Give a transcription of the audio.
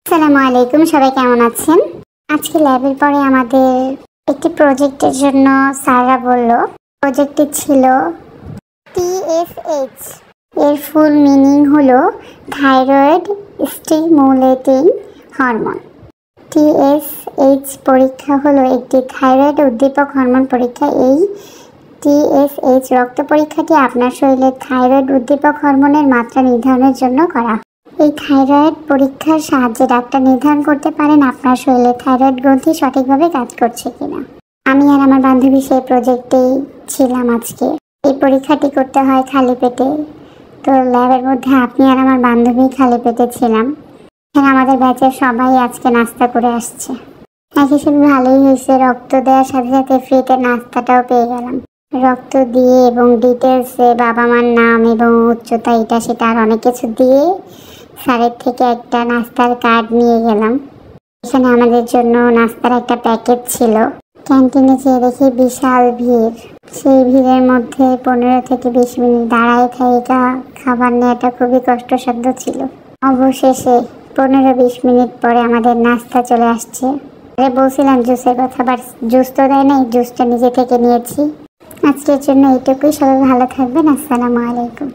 আসসালামু আলাইকুম, সবাই কেমন আছেন? আজকে ল্যাবের পরে আমাদের একটি প্রজেক্টের জন্য স্যাররা বলল, প্রজেক্টটি ছিল TSH। এর ফুল মিনিং হলো থাইরয়েড স্টিমুলেটিং হরমোন। TSH পরীক্ষা হলো একটি থাইরয়েড উদ্দীপক হরমোন পরীক্ষা। এই TSH রক্ত পরীক্ষাটি আপনার শরীরে থাইরয়েড উদ্দীপক হরমোনের মাত্রা নির্ধারণের জন্য করা হয়। এই থাইরয়েড পরীক্ষার সাহায্যে ডাক্তার নির্ধারণ করতে পারেন আপনার শরীরে থাইরয়েড গ্রন্থি সঠিকভাবে কাজ করছে কিনা। আমি আর আমার বান্ধবী সেই প্রজেক্টেই ছিলাম আজকে। এই পরীক্ষাটি করতে হয় খালি পেটে। তো ল্যাবের মধ্যে আপনি আর আমার বান্ধবী খালি পেটে ছিলাম। এখানে আমাদের ব্যাচের সবাই আজকে নাস্তা করে আসছে। এক হিসেবে ভালোই হয়েছে, রক্ত দেওয়ার সাথে সাথে ফ্রিতে নাস্তাটাও পেয়ে গেলাম। রক্ত দিয়ে এবং ডিটেলসে বাবা মার নাম এবং উচ্চতা এটা সেটা আর অনেক কিছু দিয়ে স্যারের থেকে একটা নাস্তার কার্ড নিয়ে গেলাম। এখানে আমাদের জন্য নাস্তার একটা প্যাকেট ছিল। ক্যান্টিনে যেয়ে দেখি বিশাল ভিড়। সেই ভিড়ের মধ্যে 15 থেকে 20 মিনিট দাঁড়ায় থাকা খাবার নেওয়াটা খুবই কষ্টসাধ্য ছিল। অবশেষে 15-20 মিনিট পরে আমাদের নাস্তা চলে আসছে। বলছিলাম জুসের কথা, বাট জুস তো দেয় নাই, জুসটা নিজে থেকে নিয়েছি। আজকের জন্য এইটুকুই। সবাই ভালো থাকবেন। আসসালামু আলাইকুম।